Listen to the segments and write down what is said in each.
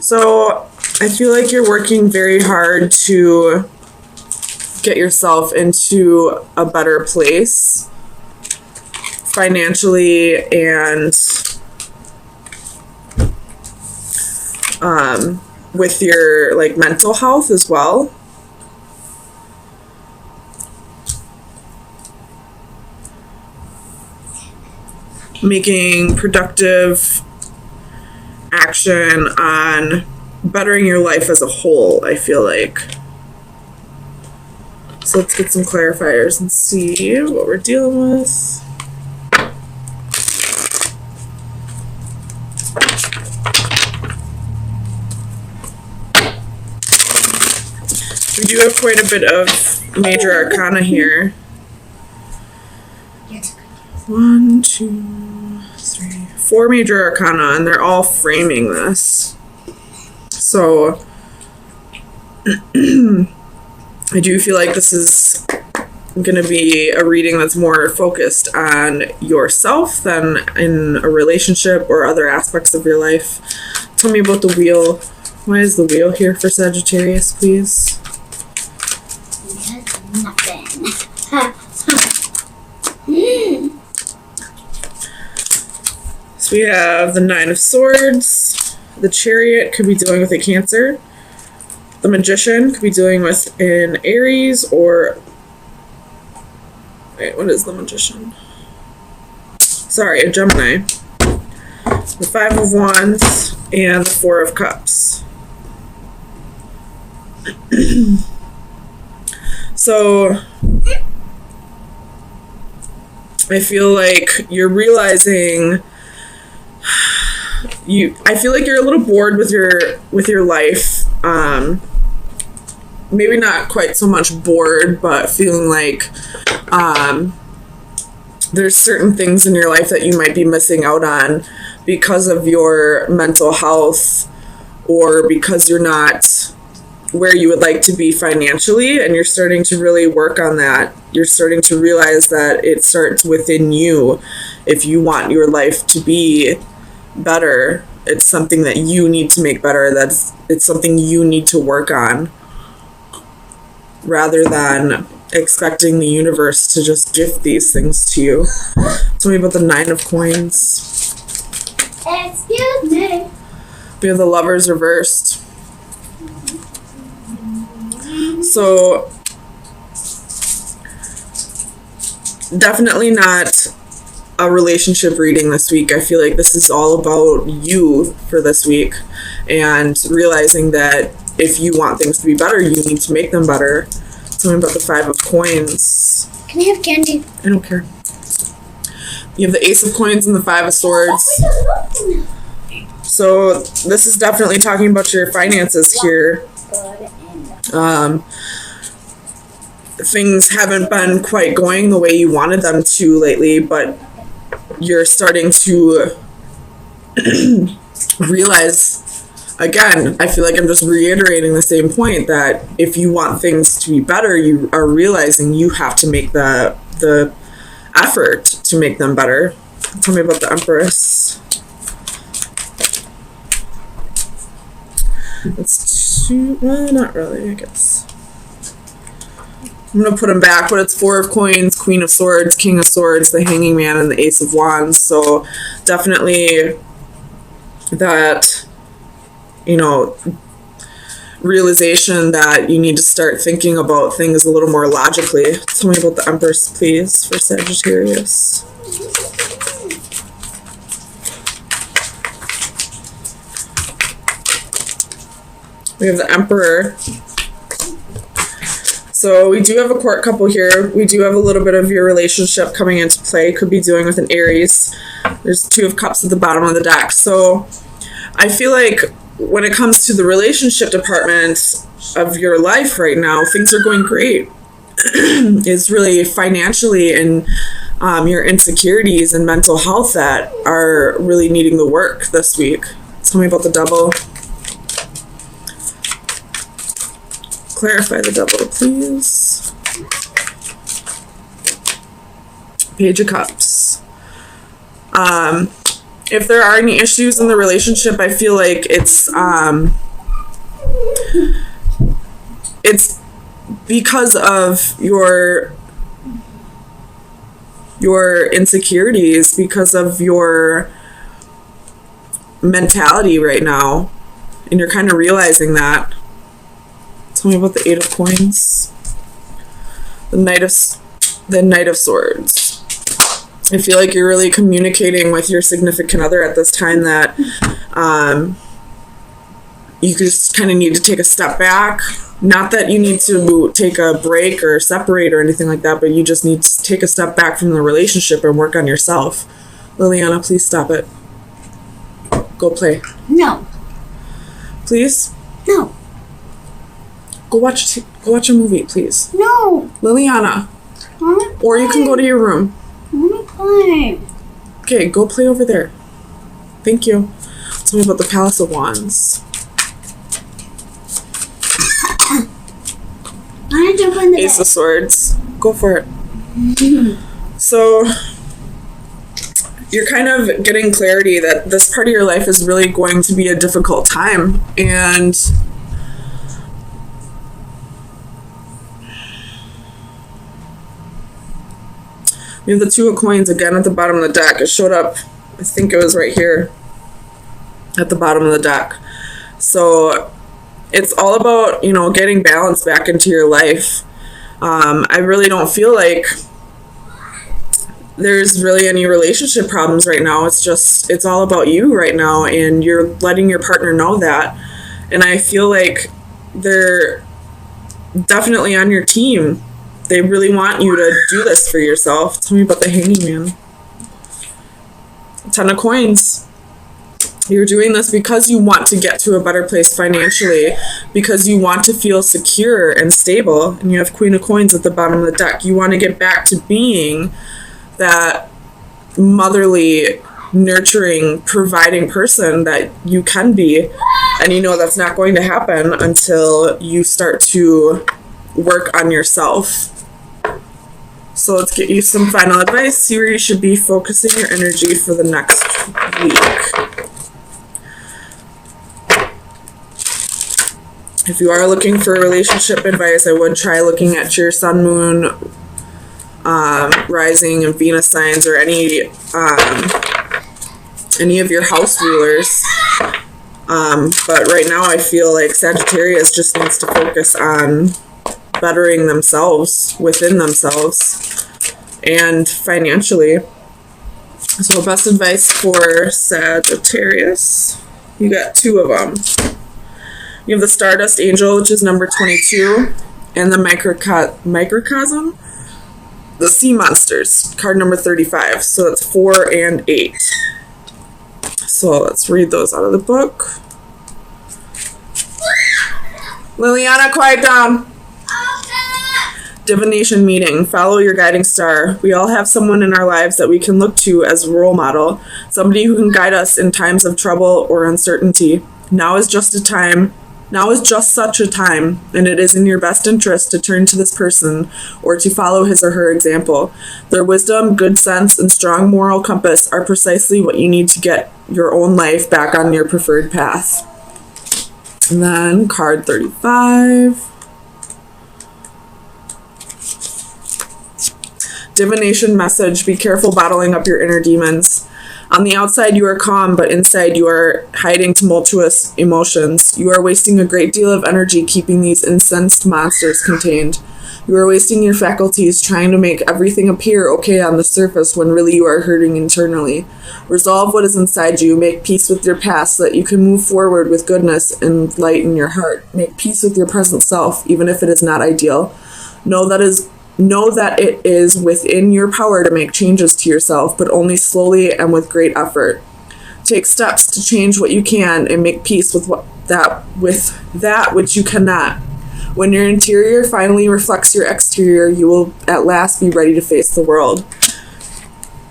So I feel like you're working very hard to get yourself into a better place financially and with your like mental health as well. Making productive action on bettering your life as a whole, I feel like. So let's get some clarifiers and see what we're dealing with. We do have quite a bit of major arcana here. 1, 2, 3, 4 major arcana, and they're all framing this. So I do feel like this is going to be a reading that's more focused on yourself than in a relationship or other aspects of your life. Tell me about the wheel. Why is the wheel here for Sagittarius, please? Nothing. So we have the 9 of Swords. The Chariot could be dealing with a Cancer. The Magician could be dealing with an Aries or... Wait, what is the Magician? Sorry, a Gemini. The 5 of Wands and the 4 of Cups. So I feel like you're realizing I feel like you're a little bored with your life. Maybe not quite so much bored, but feeling like there's certain things in your life that you might be missing out on because of your mental health or because you're not where you would like to be financially, and you're starting to really work on that. You're starting to realize that it starts within you. If you want your life to be better, it's something that you need to make better. It's something you need to work on, rather than expecting the universe to just gift these things to you. Tell me about the 9 of Coins. Excuse me. We have the Lovers reversed. So definitely not a relationship reading this week. I feel like this is all about you for this week, and realizing that if you want things to be better, you need to make them better. Tell me about the 5 of Coins. Can I have candy? I don't care. You have the Ace of Coins and the 5 of Swords. So this is definitely talking about your finances here. Things haven't been quite going the way you wanted them to lately, but you're starting to realize, again, I feel like I'm just reiterating the same point, that if you want things to be better, you are realizing you have to make the effort to make them better. Tell me about the Empress. It's two, well, not really, I guess. I'm going to put them back, but it's 4 of Coins, Queen of Swords, King of Swords, the Hanging Man, and the Ace of Wands. So definitely that, you know, realization that you need to start thinking about things a little more logically. Tell me about the Empress, please, for Sagittarius. We have the Emperor. So we do have a court couple here. We do have a little bit of your relationship coming into play. Could be dealing with an Aries. There's 2 of Cups at the bottom of the deck. So I feel like when it comes to the relationship department of your life right now, things are going great. It's really financially and your insecurities and mental health that are really needing the work this week. Tell me about the Devil. Clarify the Devil, please. Page of Cups. if there are any issues in the relationship, I feel like it's because of your insecurities, because of your mentality right now, and you're kind of realizing that. Tell me about the 8 of Coins. The Knight of Swords. I feel like you're really communicating with your significant other at this time that you just kind of need to take a step back. Not that you need to take a break or separate or anything like that, but you just need to take a step back from the relationship and work on yourself. Liliana, please stop it. Go play. No. Please? No. Go watch a movie, please. No. Liliana. Or you can go to your room. I want to play. Okay, go play over there. Thank you. Tell me about the Palace of Wands. I jump on the Ace bed. of Swords. Go for it. So, you're kind of getting clarity that this part of your life is really going to be a difficult time. And we have the 2 of Coins again at the bottom of the deck. It showed up, I think it was right here at the bottom of the deck. So it's all about, getting balance back into your life. I really don't feel like there's really any relationship problems right now. It's all about you right now, and you're letting your partner know that. And I feel like they're definitely on your team. They really want you to do this for yourself. Tell me about the Hanging Man. 10 of Coins. You're doing this because you want to get to a better place financially, because you want to feel secure and stable. And you have Queen of Coins at the bottom of the deck. You want to get back to being that motherly, nurturing, providing person that you can be. And that's not going to happen until you start to work on yourself. So let's get you some final advice. See where you should be focusing your energy for the next week. If you are looking for relationship advice, I would try looking at your sun, moon, rising, and Venus signs, or any of your house rulers. But right now I feel like Sagittarius just needs to focus on bettering themselves within themselves and financially. So best advice for Sagittarius. You got 2 of them. You have the Stardust Angel, which is number 22, and the Microcosm, the Sea Monsters, card number 35. So that's 4 and 8. So let's read those out of the book. Liliana, quiet down. Divination meeting. Follow your guiding star. We all have someone in our lives that we can look to as a role model, somebody who can guide us in times of trouble or uncertainty. Now is just such a time, and it is in your best interest to turn to this person or to follow his or her example. Their wisdom, good sense, and strong moral compass are precisely what you need to get your own life back on your preferred path. And then card 35. Divination message. Be careful bottling up your inner demons. On the outside, you are calm, but inside you are hiding tumultuous emotions. You are wasting a great deal of energy keeping these incensed monsters contained. You are wasting your faculties trying to make everything appear okay on the surface when really you are hurting internally. Resolve what is inside you. Make peace with your past so that you can move forward with goodness and light in your heart. Make peace with your present self, even if it is not ideal. Know that it is within your power to make changes to yourself, but only slowly and with great effort. Take steps to change what you can and make peace with that which you cannot. When your interior finally reflects your exterior, you will at last be ready to face the world.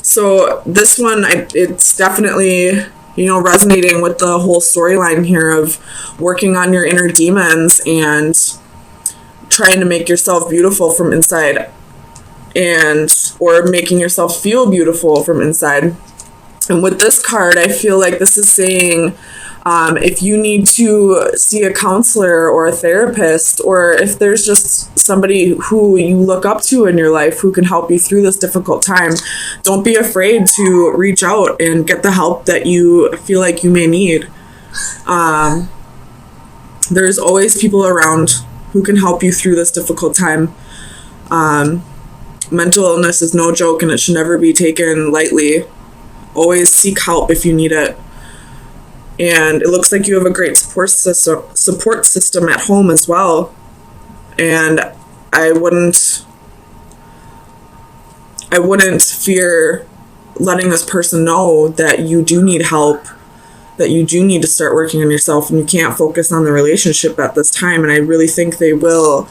So this one, it's definitely, resonating with the whole storyline here of working on your inner demons and trying to make yourself beautiful from inside, or making yourself feel beautiful from inside. And with this card, I feel like this is saying if you need to see a counselor or a therapist, or if there's just somebody who you look up to in your life who can help you through this difficult time, don't be afraid to reach out and get the help that you feel like you may need. There's always people around who can help you through this difficult time. Mental illness is no joke, and it should never be taken lightly. Always seek help if you need it. And it looks like you have a great support system at home as well. And I wouldn't fear letting this person know that you do need help, that you do need to start working on yourself, and you can't focus on the relationship at this time. And I really think they will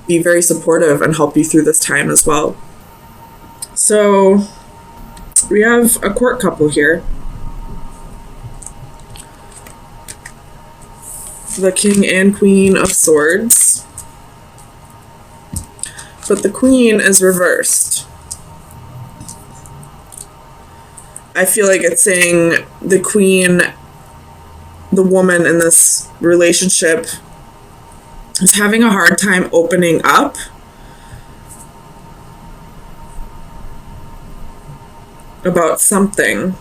be very supportive and help you through this time as well. So we have a court couple here. The King and Queen of Swords. But the Queen is reversed. I feel like it's saying the Queen, the woman in this relationship, is having a hard time opening up. About something.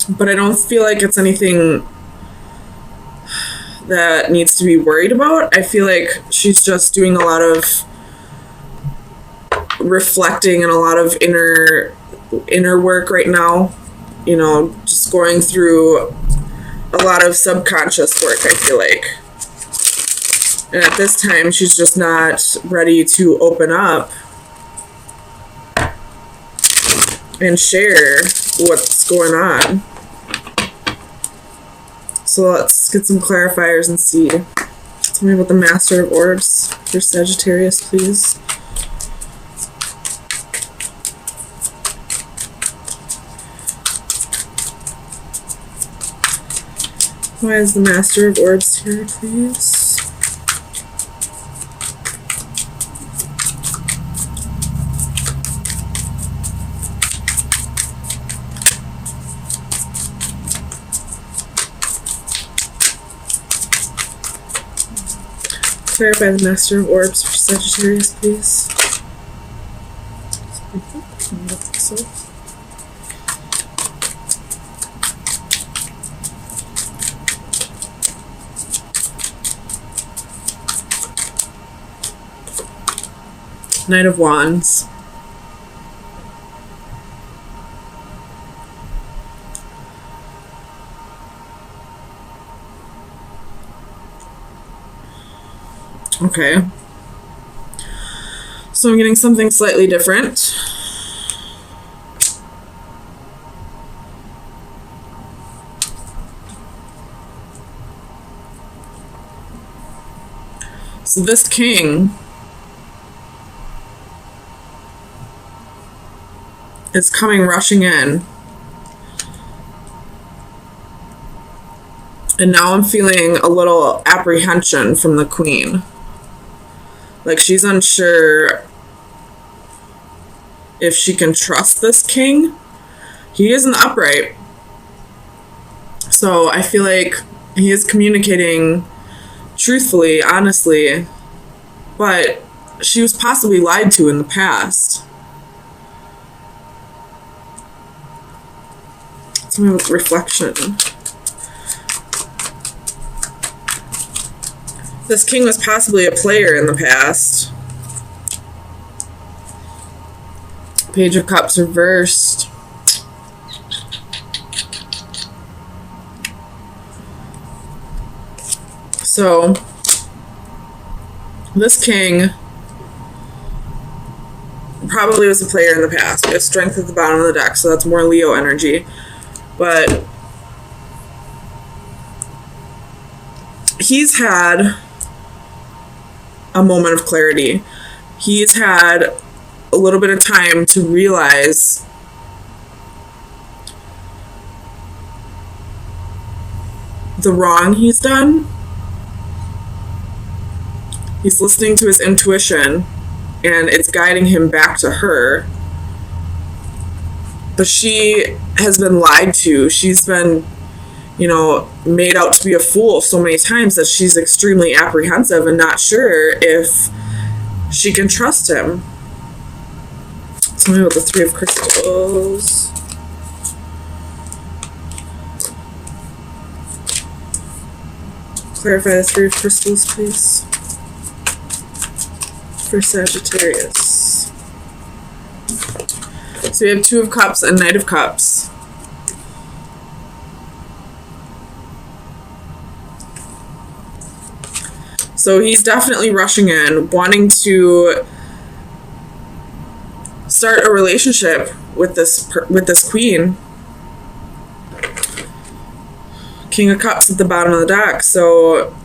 But I don't feel like it's anything that needs to be worried about. I feel like she's just doing a lot of reflecting and a lot of inner work right now. You know, just going through a lot of subconscious work, I feel like. And at this time, she's just not ready to open up and share what's going on. So let's get some clarifiers and see. Tell me about the Master of Orbs for Sagittarius, please. Why is the Master of Orbs here, please? Clarify the Master of Orbs for Sagittarius, please. Knight of Wands. Okay. So I'm getting something slightly different. So this king is coming rushing in. And now I'm feeling a little apprehension from the queen. Like she's unsure if she can trust this king. He isn't upright. So I feel like he is communicating truthfully, honestly, but she was possibly lied to in the past. It's my reflection. This king was possibly a player in the past. Page of Cups reversed. So, this king probably was a player in the past. We have Strength at the bottom of the deck, so that's more Leo energy. But he's had a moment of clarity. He's had a little bit of time to realize the wrong he's done. He's listening to his intuition, and it's guiding him back to her. But she has been lied to. She's been, you know, made out to be a fool so many times that she's extremely apprehensive and not sure if she can trust him. Tell me about the Three of Crystals. Clarify the Three of Crystals, please. For Sagittarius. So we have Two of Cups and Knight of Cups. So he's definitely rushing in, wanting to start a relationship with this queen. King of Cups at the bottom of the deck. So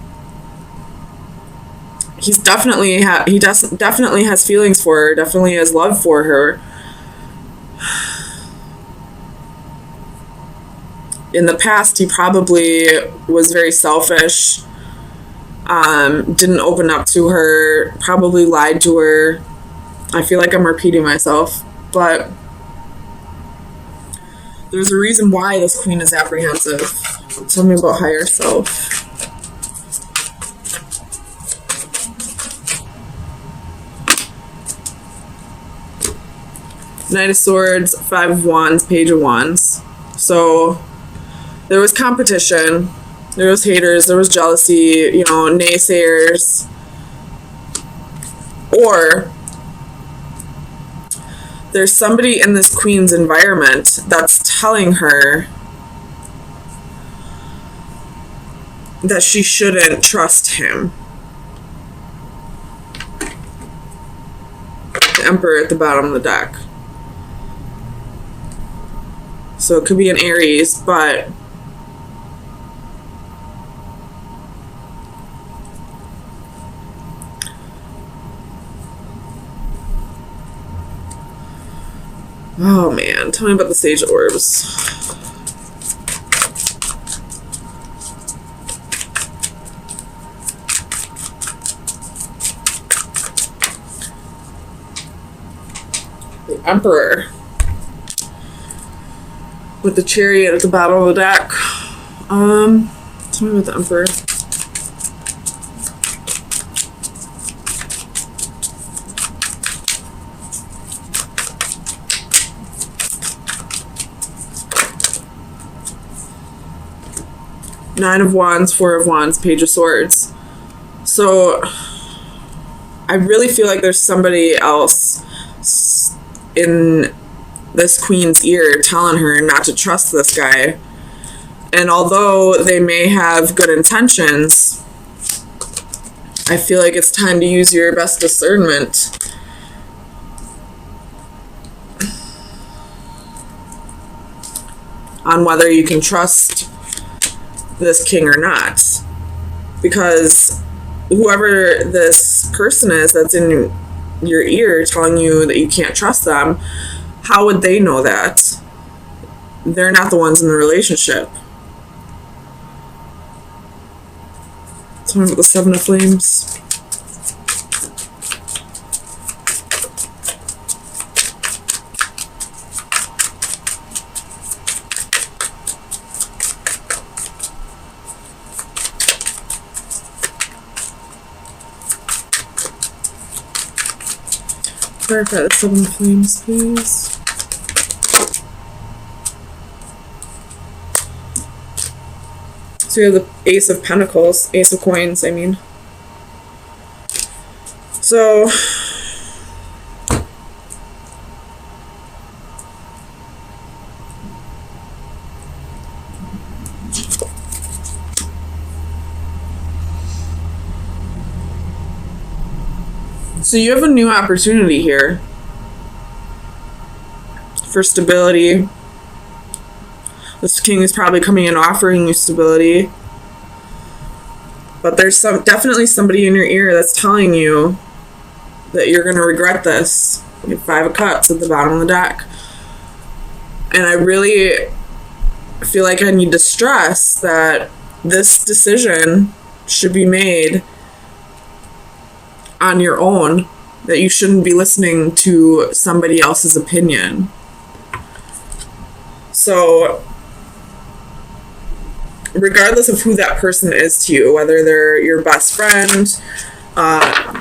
he's definitely definitely has feelings for her, definitely has love for her. In the past, he probably was very selfish, didn't open up to her, probably lied to her. I feel like I'm repeating myself, but there's a reason why this queen is apprehensive. Tell me about higher self. Knight of Swords, Five of Wands, Page of Wands. So there was competition, there was haters, there was jealousy, you know, naysayers. Or there's somebody in this queen's environment that's telling her that she shouldn't trust him. The Emperor at the bottom of the deck. So it could be an Aries, but oh man, tell me about the Sage Orbs. The Emperor with the Chariot at the bottom of the deck. Tell me about the Emperor. Nine of Wands, Four of Wands, Page of Swords. So I really feel like there's somebody else in this queen's ear telling her not to trust this guy. And although they may have good intentions, I feel like it's time to use your best discernment. On whether you can trust this king or not. Because whoever this person is that's in your ear telling you that you can't trust them, how would they know that? They're not the ones in the relationship. Tell me about the Seven of Flames. Clarify the Seven of Flames, please. So you have the Ace of Pentacles, Ace of Coins, I mean. So you have a new opportunity here for stability. This king is probably coming in offering you stability. But there's definitely somebody in your ear that's telling you that you're going to regret this. You have Five of Cups at the bottom of the deck. And I really feel like I need to stress that this decision should be made on your own, that you shouldn't be listening to somebody else's opinion. So regardless of who that person is to you, whether they're your best friend,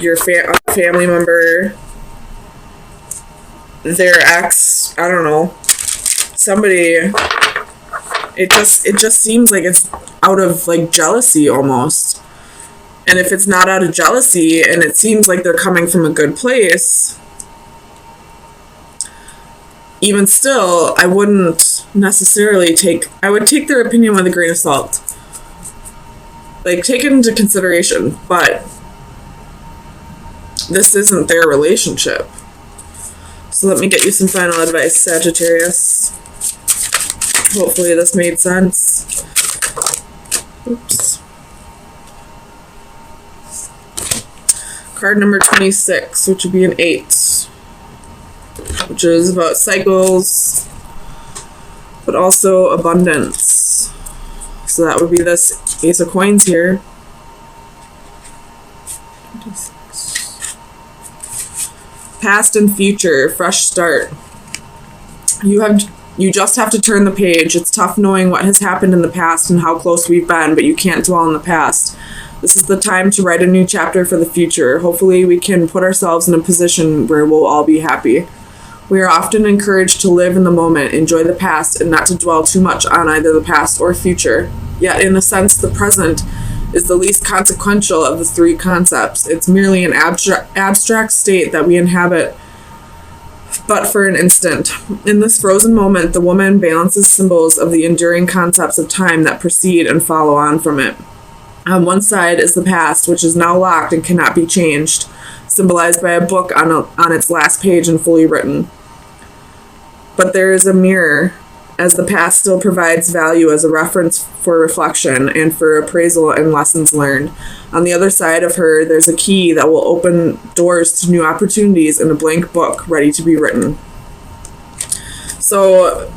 your family member, their ex, I don't know, somebody, it just seems like it's out of like jealousy almost. And if it's not out of jealousy and it seems like they're coming from a good place, even still, I wouldn't necessarily I would take their opinion with a grain of salt. Like, take it into consideration, but this isn't their relationship. So let me get you some final advice, Sagittarius. Hopefully this made sense. Oops. Card number 26, which would be an 8. Which is about cycles, but also abundance. So that would be this Ace of Coins here. 26. Past and future, fresh start. You just have to turn the page. It's tough knowing what has happened in the past and how close we've been, but you can't dwell on the past. This is the time to write a new chapter for the future. Hopefully we can put ourselves in a position where we'll all be happy. We are often encouraged to live in the moment, enjoy the past, and not to dwell too much on either the past or future. Yet, in a sense, the present is the least consequential of the three concepts. It's merely an abstract state that we inhabit, but for an instant. In this frozen moment, the woman balances symbols of the enduring concepts of time that precede and follow on from it. On one side is the past, which is now locked and cannot be changed, symbolized by a book on its last page and fully written. But there is a mirror, as the past still provides value as a reference for reflection and for appraisal and lessons learned. On the other side of her, there's a key that will open doors to new opportunities in a blank book ready to be written. So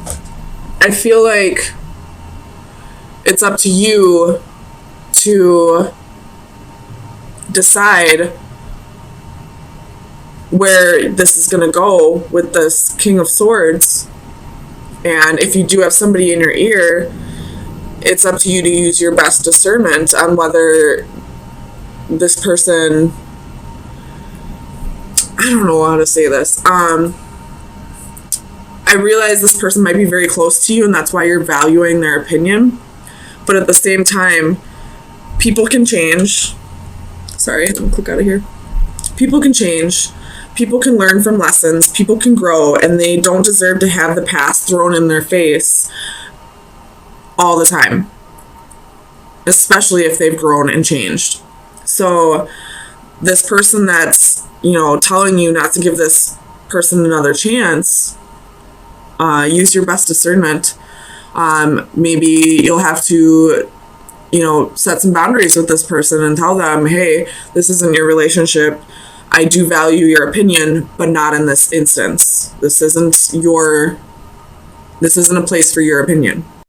I feel like it's up to you to decide where this is going to go with this King of Swords. And if you do have somebody in your ear, it's up to you to use your best discernment on whether this person, I don't know how to say this. I realize this person might be very close to you and that's why you're valuing their opinion. But at the same time, people can change. Sorry, let me click out of here. People can change. People can learn from lessons, people can grow, and they don't deserve to have the past thrown in their face all the time, especially if they've grown and changed. So this person that's, telling you not to give this person another chance, use your best discernment. Maybe you'll have to, set some boundaries with this person and tell them, hey, this isn't your relationship. I do value your opinion, but not in this instance. This isn't a place for your opinion.